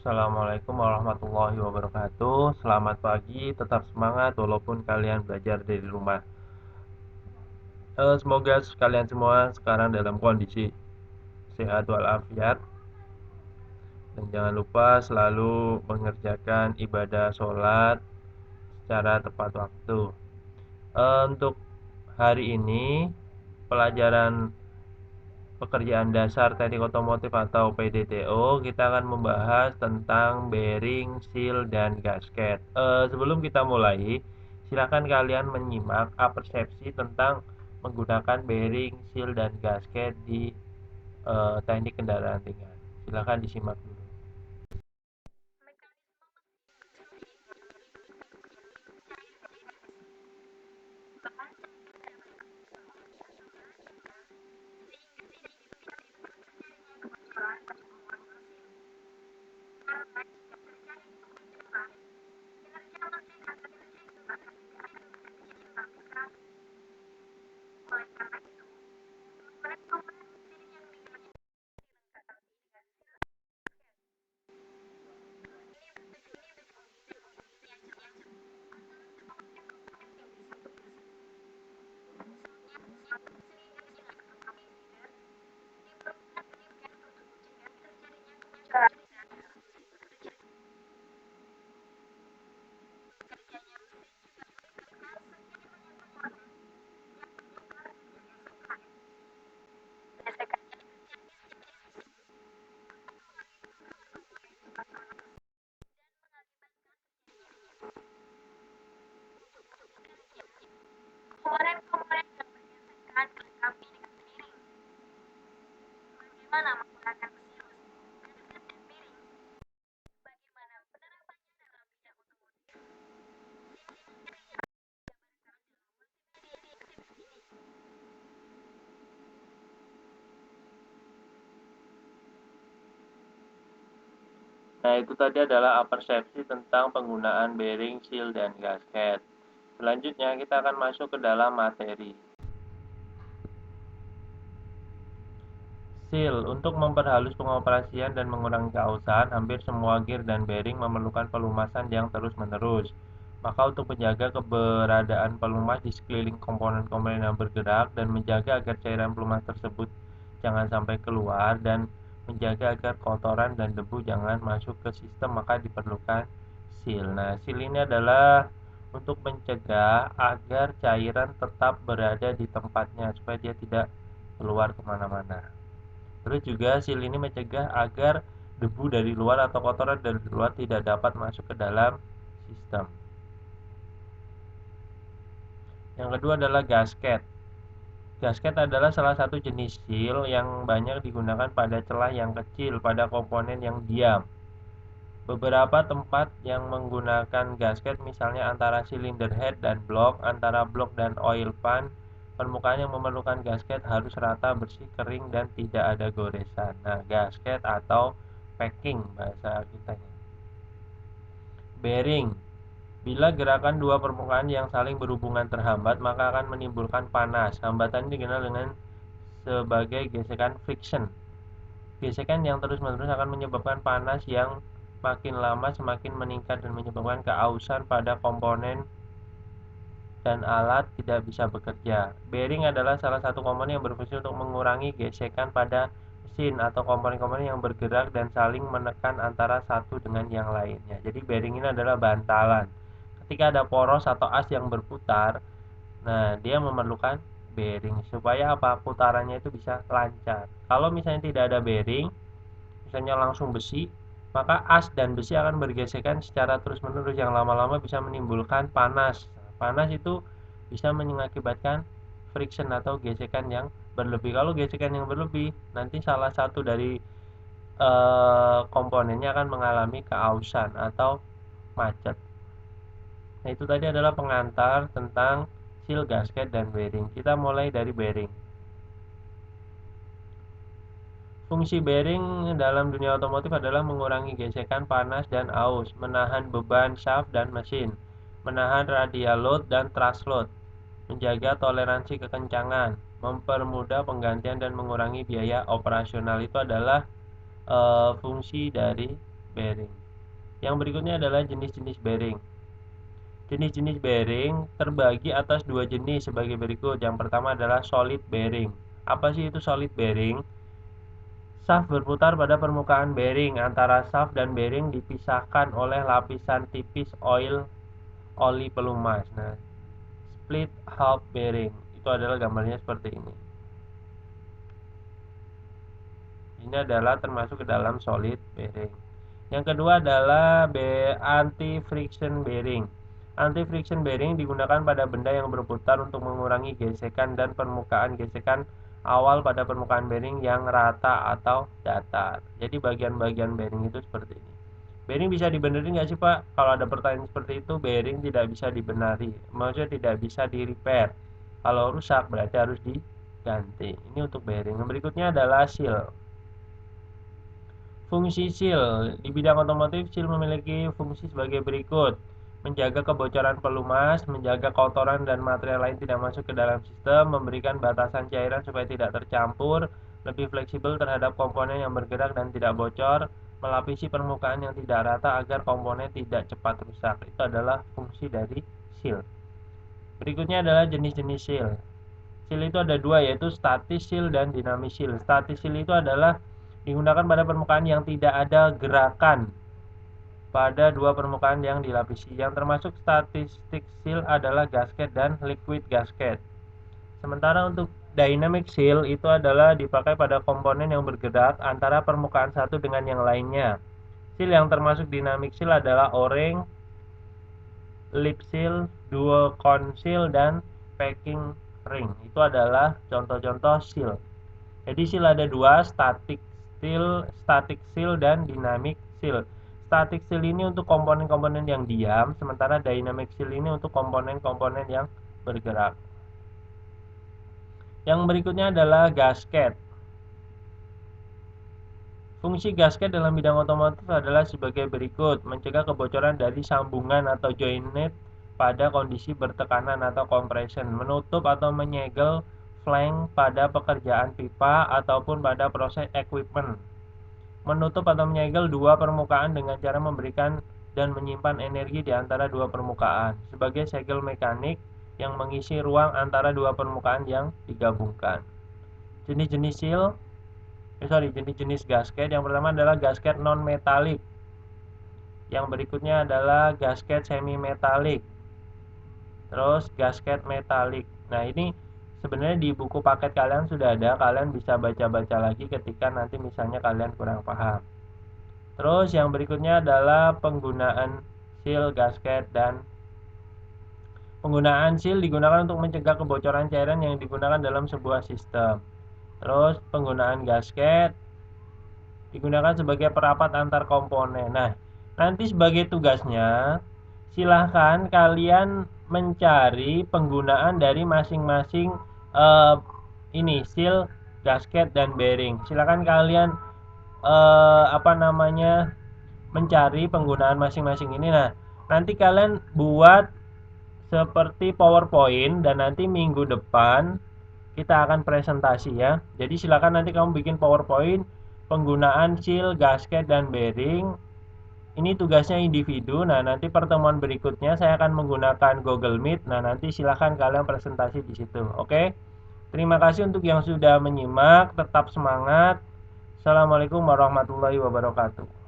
Assalamualaikum warahmatullahi wabarakatuh. Selamat pagi, tetap semangat walaupun kalian belajar dari rumah. Semoga kalian semua sekarang dalam kondisi sehat walafiat dan jangan lupa selalu mengerjakan ibadah sholat secara tepat waktu. Untuk hari ini pelajaran pekerjaan dasar teknik otomotif atau PDTO, kita akan membahas tentang bearing, seal, dan gasket. Sebelum kita mulai, silakan kalian menyimak persepsi tentang menggunakan bearing, seal, dan gasket di teknik kendaraan ringan. Silakan disimak dulu. Nah, itu tadi adalah persepsi tentang penggunaan bearing, seal, dan gasket. Selanjutnya, kita akan masuk ke dalam materi. Seal. Untuk memperhalus pengoperasian dan mengurangi keausan, hampir semua gear dan bearing memerlukan pelumasan yang terus-menerus. Maka untuk menjaga keberadaan pelumas di sekeliling komponen-komponen yang bergerak dan menjaga agar cairan pelumas tersebut jangan sampai keluar dan menjaga agar kotoran dan debu jangan masuk ke sistem, maka diperlukan seal. Nah, seal ini adalah untuk mencegah agar cairan tetap berada di tempatnya supaya dia tidak keluar kemana-mana. Terus juga seal ini mencegah agar debu dari luar atau kotoran dari luar tidak dapat masuk ke dalam sistem. Yang kedua adalah gasket. Gasket adalah salah satu jenis seal yang banyak digunakan pada celah yang kecil pada komponen yang diam. Beberapa tempat yang menggunakan gasket misalnya antara cylinder head dan blok, antara blok dan oil pan, permukaan yang memerlukan gasket harus rata, bersih, kering, dan tidak ada goresan. Nah, gasket atau packing bahasa kita. Bearing. Bila gerakan dua permukaan yang saling berhubungan terhambat, maka akan menimbulkan panas. Hambatan ini dikenal dengan sebagai gesekan friction. Gesekan yang terus-menerus akan menyebabkan panas yang makin lama semakin meningkat dan menyebabkan keausan pada komponen dan alat tidak bisa bekerja. Bearing adalah salah satu komponen yang berfungsi untuk mengurangi gesekan pada mesin atau komponen-komponen yang bergerak dan saling menekan antara satu dengan yang lainnya. Jadi bearing ini adalah bantalan. Ketika ada poros atau as yang berputar, nah dia memerlukan bearing supaya apa? Putarannya itu bisa lancar. Kalau misalnya tidak ada bearing, misalnya langsung besi, maka as dan besi akan bergesekan secara terus-menerus yang lama-lama bisa menimbulkan panas. Panas itu bisa mengakibatkan friction atau gesekan yang berlebih. Kalau gesekan yang berlebih, nanti salah satu dari komponennya akan mengalami keausan atau macet. Nah, itu tadi adalah pengantar tentang seal, gasket, dan bearing. Kita mulai dari bearing. Fungsi bearing dalam dunia otomotif adalah mengurangi gesekan, panas, dan aus, menahan beban shaft dan mesin, menahan radial load dan thrust load, menjaga toleransi kekencangan, mempermudah penggantian dan mengurangi biaya operasional. Itu adalah fungsi dari bearing. Yang berikutnya adalah jenis-jenis bearing. Jenis-jenis bearing terbagi atas dua jenis sebagai berikut. Yang pertama adalah solid bearing. Apa sih itu solid bearing? Shaft berputar pada permukaan bearing. Antara shaft dan bearing dipisahkan oleh lapisan tipis oli pelumas. Nah, split half bearing itu adalah gambarnya seperti ini. Ini adalah termasuk ke dalam solid bearing. Yang kedua adalah anti-friction bearing. Anti-friction bearing digunakan pada benda yang berputar untuk mengurangi gesekan dan permukaan gesekan awal pada permukaan bearing yang rata atau datar. Jadi bagian-bagian bearing itu seperti ini. Bearing bisa dibenerin nggak sih Pak? Kalau ada pertanyaan seperti itu, bearing tidak bisa dibenari. Maksudnya tidak bisa di repair. Kalau rusak berarti harus diganti. Ini untuk bearing. Yang berikutnya adalah seal. Fungsi seal. Di bidang otomotif, seal memiliki fungsi sebagai berikut. Menjaga kebocoran pelumas, menjaga kotoran dan material lain tidak masuk ke dalam sistem, memberikan batasan cairan supaya tidak tercampur, lebih fleksibel terhadap komponen yang bergerak dan tidak bocor, melapisi permukaan yang tidak rata agar komponen tidak cepat rusak. Itu adalah fungsi dari seal. Berikutnya adalah jenis-jenis seal. Seal itu ada dua, yaitu static seal dan dynamic seal. Static seal itu adalah digunakan pada permukaan yang tidak ada gerakan pada dua permukaan yang dilapisi. Yang termasuk static seal adalah gasket dan liquid gasket. Sementara untuk dynamic seal itu adalah dipakai pada komponen yang bergerak antara permukaan satu dengan yang lainnya. Seal yang termasuk dynamic seal adalah o-ring, lip seal, dual cone seal, dan packing ring. Itu adalah contoh-contoh seal. Jadi seal ada dua, static seal dan dynamic seal. Static seal ini untuk komponen-komponen yang diam, sementara dynamic seal ini untuk komponen-komponen yang bergerak. Yang berikutnya adalah gasket. Fungsi gasket dalam bidang otomotif adalah sebagai berikut: mencegah kebocoran dari sambungan atau jointed pada kondisi bertekanan atau compression, menutup atau menyegel flank pada pekerjaan pipa ataupun pada proses equipment, menutup atau menyegel dua permukaan dengan cara memberikan dan menyimpan energi di antara dua permukaan, sebagai segel mekanik yang mengisi ruang antara dua permukaan yang digabungkan. Jenis-jenis jenis-jenis gasket. Yang pertama adalah gasket non-metalik. Yang berikutnya adalah gasket semi-metalik. Terus gasket metalik. Nah, ini sebenarnya di buku paket kalian sudah ada, kalian bisa baca-baca lagi ketika nanti misalnya kalian kurang paham. Terus yang berikutnya adalah penggunaan seal, gasket, dan penggunaan seal digunakan untuk mencegah kebocoran cairan yang digunakan dalam sebuah sistem. Terus penggunaan gasket digunakan sebagai perapat antar komponen. Nah, nanti sebagai tugasnya silahkan kalian mencari penggunaan dari masing-masing seal, gasket, dan bearing. Silahkan kalian mencari penggunaan masing-masing ini. Nah, nanti kalian buat seperti PowerPoint dan nanti minggu depan kita akan presentasi ya. Jadi silakan nanti kamu bikin PowerPoint penggunaan seal, gasket, dan bearing. Ini tugasnya individu. Nah, nanti pertemuan berikutnya saya akan menggunakan Google Meet. Nah, nanti silakan kalian presentasi di situ. Oke? Terima kasih untuk yang sudah menyimak. Tetap semangat. Assalamualaikum warahmatullahi wabarakatuh.